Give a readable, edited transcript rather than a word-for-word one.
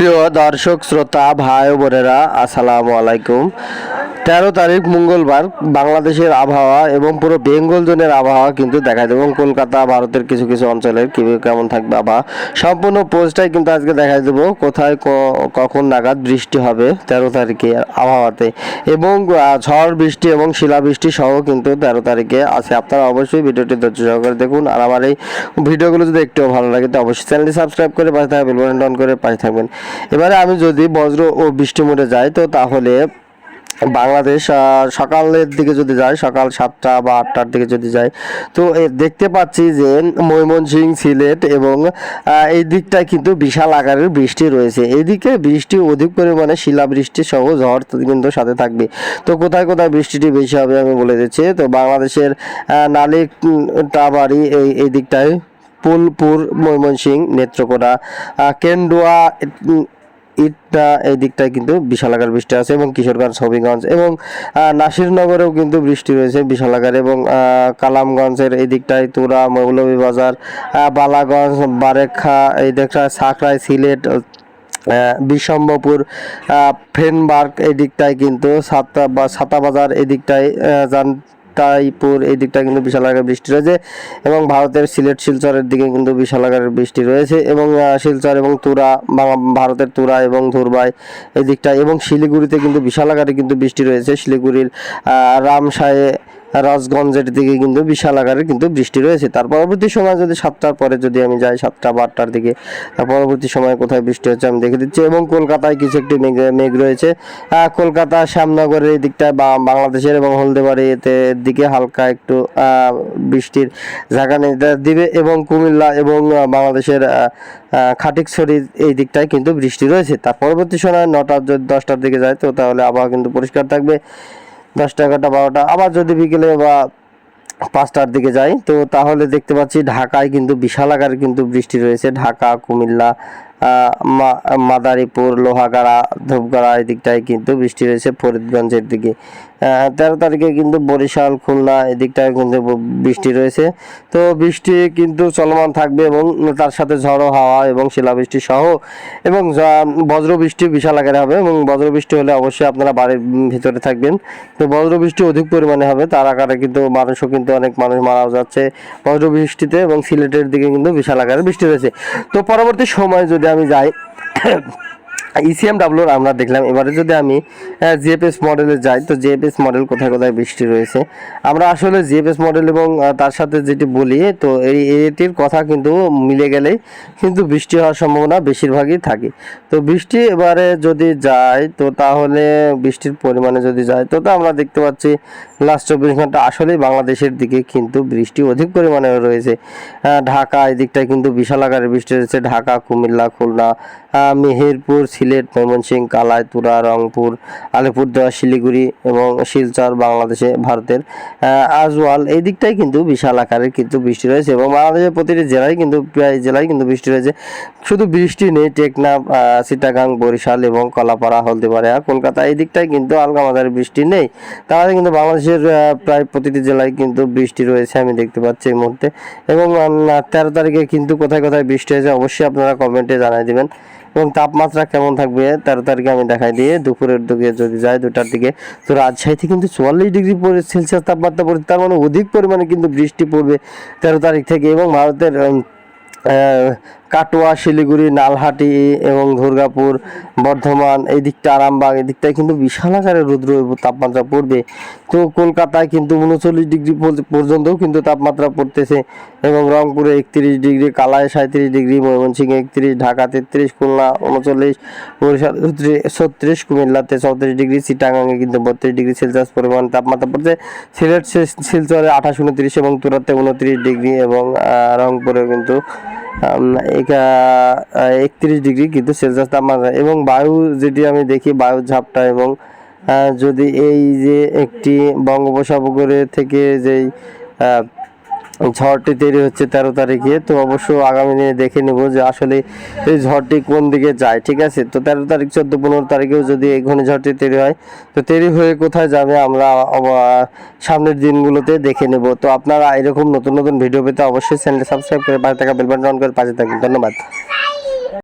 প্রিয় দর্শক শ্রোতা ভাই ও বোনেরা, আসসালামু আলাইকুম। 13 তারিখ মঙ্গলবার বাংলাদেশের আবহাওয়া এবং পুরো বেঙ্গল জোনের আবহাওয়া কিন্তু দেখা যাবে, এবং কলকাতা ভারতের কিছু কিছু অঞ্চলের কেমন থাকবে আবহাওয়া সম্পূর্ণ পোস্টটাই কিন্তু আজকে দেখা দেবো কোথায় কখন নাগাদ বৃষ্টি হবে 13 তারিখে আবহাওয়াতে, এবং ঝড় বৃষ্টি এবং শিলাবৃষ্টি সহ কিন্তু 13 তারিখে আছে। আপনারা অবশ্যই ভিডিওটি ধৈর্য সহকারে দেখুন, আর আমার এই ভিডিওগুলো যদি একটু ভালো লাগে তো অবশ্যই চ্যানেলটি সাবস্ক্রাইব করে পাশে থাকা বেল বাটন অন করে পাশে থাকবেন। এবারে আমি যদি বজ্র ও বৃষ্টি মোডে যাই তো তাহলে বাংলাদেশ সকালের দিকে যদি যাই, সকাল 7টা বা 8টার দিকে যদি যাই তো দেখতে পাচ্ছি যে ময়মনসিংহ, সিলেট এবং এই দিকটায় কিন্তু বিশাল আকারের বৃষ্টি রয়েছে। এদিকে বৃষ্টি অধিক পরিমাণে শিলাবৃষ্টি সহ ঝড় কিন্তু সাথে থাকবে। তো কোথায় কোথায় বৃষ্টিটি বেশি হবে আমি বলে দিচ্ছি। তো বাংলাদেশের নালিতাবাড়ি এই দিকটায়, ফুলপুর, ময়মনসিংহ, নেত্রকোনা, কেন্দুয়া, ইটনা এই দিকটায় কিন্তু বিশাল আকার বৃষ্টি আছে, এবং কিশোরগঞ্জ, হবিগঞ্জ এবং নাসিরনগরেও কিন্তু বৃষ্টি রয়েছে বিশাল আকার, এবং কালামগঞ্জের এই দিকটায় তুরা, মৌলভীবাজার, বালাগঞ্জ, বারেখা এই দিকটায়, সাকরাই, সিলেট, বিশম্বপুর, ফ্রেনবার্গ এই দিকটায় কিন্তু সাতাবাজার এই দিকটায়, তাইপুর এই দিকটা কিন্তু বিশাল আকারের বৃষ্টি রয়েছে, এবং ভারতের সিলেট, শিলচরের দিকে কিন্তু বিশাল আকারের বৃষ্টি রয়েছে, এবং শিলচর এবং তুরা, ভারতের তুরা এবং ধুরবাই এই দিকটা, এবং শিলিগুড়িতে কিন্তু বিশাল আকারে কিন্তু বৃষ্টি রয়েছে। শিলিগুড়ির রামসায়ে, রাজগঞ্জের দিকে কিন্তু বিশাল আকারের কিন্তু বৃষ্টি রয়েছে। তার পরবর্তী সময় যদি 7টার পরে যদি আমি যাই, 7টা বা 8টার দিকে, তার পরবর্তী সময় কোথায় বৃষ্টি হচ্ছে আমি দেখে দিচ্ছি। এবং কলকাতায় কিছু একটি মেঘ রয়েছে। কলকাতা, শ্যামনগরের এই দিকটায় বাংলাদেশের এবং হলদেবাড়ি দিকে হালকা একটু বৃষ্টির ঝাঁকানি দিবে, এবং কুমিল্লা এবং বাংলাদেশের খাটিকছড়ি এই দিকটায় কিন্তু বৃষ্টি রয়েছে। তার পরবর্তী সময় 9টা, 10টার দিকে যায় তো তাহলে আবহাওয়া কিন্তু পরিষ্কার থাকবে। 10টা, 11টা, 12টা, আবার যদি বিকেলে বা 5টার দিকে যাই তো তাহলে দেখতে পাচ্ছি ঢাকায় কিন্তু বিশাল আকারে কিন্তু বৃষ্টি রয়েছে। ঢাকা, কুমিল্লা, মাদারীপুর, লোহাগাড়া, ধূপগাড়া এই দিকটায় কিন্তু বৃষ্টি রয়েছে। ফরিদগঞ্জের দিকে 13 তারিখে কিন্তু বরিশাল, খুলনা এই দিকটায় কিন্তু বৃষ্টি রয়েছে। তো বৃষ্টি কিন্তু চলমান থাকবে, এবং তার সাথে ঝড়ো হাওয়া এবং শিলাবৃষ্টি সহ, এবং বজ্রবৃষ্টি বিশাল আকারে হবে, এবং বজ্রবৃষ্টি হলে অবশ্যই আপনারা বাড়ির ভিতরে থাকবেন। তো বজ্রবৃষ্টি অধিক পরিমাণে হবে, তার আকারে কিন্তু মানুষও কিন্তু অনেক মানুষ মারাও যাচ্ছে বজ্রবৃষ্টিতে, এবং সিলেটের দিকে কিন্তু বিশাল আকারে বৃষ্টি রয়েছে। তো পরবর্তী সময় যদি আমি যাই ECMWর আমরা দেখলাম। এবারে যদি আমি জিএফএস মডেলে যাই তো জিএফএস মডেল কোথায় কোথায় বৃষ্টি রয়েছে, আমরা আসলে জিএফএস মডেল এবং তার সাথে যেটি বলি তো এটির কথা কিন্তু মিলে গেলেই কিন্তু বৃষ্টি হওয়ার সম্ভাবনা বেশিরভাগই থাকে। তো বৃষ্টি এবারে যদি যায় তো তাহলে বৃষ্টির পরিমাণে যদি যায় তো আমরা দেখতে পাচ্ছি লাস্ট 24 ঘন্টা আসলেই বাংলাদেশের দিকে কিন্তু বৃষ্টি অধিক পরিমাণে রয়েছে। ঢাকা এই দিকটায় কিন্তু বিশাল আকারে বৃষ্টি রয়েছে। ঢাকা, কুমিল্লা, খুলনা, মেহেরপুর, সিলেট, ময়মনসিংহ, কালাই, তুরা, রংপুর, আলিপুরদুয়ার, শিলিগুড়ি এবং শিলচর ভারতের আজওয়াল এই দিকটাই কিন্তু বিশাল আকারের কিন্তু বৃষ্টি রয়েছে, এবং বাংলাদেশের প্রতিটি জেলায় কিন্তু প্রায় জেলায় কিন্তু বৃষ্টি রয়েছে। শুধু বৃষ্টি নেই টেকনাফ, চিটাগাং, বরিশাল এবং কলাপাড়া, হলদিবাড়িয়া, কলকাতা এই দিকটায় কিন্তু হালকা মাঝারি বৃষ্টি নেই। তাহলে কিন্তু বাংলাদেশের প্রায় প্রতিটি জেলায় কিন্তু বৃষ্টি রয়েছে আমি দেখতে পাচ্ছি এই মুহূর্তে। এবং 13 তারিখে কিন্তু কোথায় কোথায় বৃষ্টি হয়েছে অবশ্যই আপনারা কমেন্টে জানাই দিবেন। এবং তাপমাত্রা কেমন থাকবে 13 তারিখে আমি দেখাই দিয়ে দুপুরের দিকে যদি যায় 2টার দিকে তো রাজশাহীতে কিন্তু 44 ডিগ্রি সেলসিয়াস তাপমাত্রা পড়ছে, তার মানে অধিক পরিমাণে কিন্তু বৃষ্টি পড়বে 13 তারিখ থেকে। এবং ভারতের কাটোয়া, শিলিগুড়ি, নালহাটি এবং দুর্গাপুর, বর্ধমান এই দিকটা, আরামবাগ এই দিকটায় কিন্তু বিশাল আকারে রৌদ্র তাপমাত্রা পড়বে। তো কলকাতায় কিন্তু 39 ডিগ্রি পর্যন্তও কিন্তু তাপমাত্রা পড়তেছে, এবং রংপুরে 31 ডিগ্রি, কালায় 37 ডিগ্রি, ময়মনসিংহে 31, ঢাকা 33, খুলনা 39, বরিশাল 36, কুমিল্লাতে 34 ডিগ্রি, চিটাগাঙে কিন্তু 32 ডিগ্রি সেলসিয়াস পরিমাণ তাপমাত্রা পড়ছে। সিলেট, শিলচরে 28, 29 এবং তুরাতে 29 ডিগ্রি, এবং রংপুরে কিন্তু 31 ডিগ্রি কিন্তু সেলসিয়াস তাপমাত্রা। এবং বায়ু যেটি আমি দেখি বায়ুর ঝাপটা, এবং যদি এই যে একটি বঙ্গোপসাগরে থেকে যেই ঝড়টি তৈরি হচ্ছে 13 তারিখে তো অবশ্য আগামী দিনে দেখে নেব যে আসলে এই ঝড়টি কোন দিকে যায়। ঠিক আছে, তো 13 তারিখ, 14, 15 তারিখেও যদি এই ঘূর্ণিঝড়টি তৈরি হয় তো তৈরি হয়ে কোথায় যাবে আমরা সামনের দিনগুলোতে দেখে নেব। তো আপনারা এরকম নতুন নতুন ভিডিও পেতে অবশ্যই চ্যানেলটি সাবস্ক্রাইব করে পাশে থাকা বেল বাটন অন করে পাশে থাকুন। ধন্যবাদ।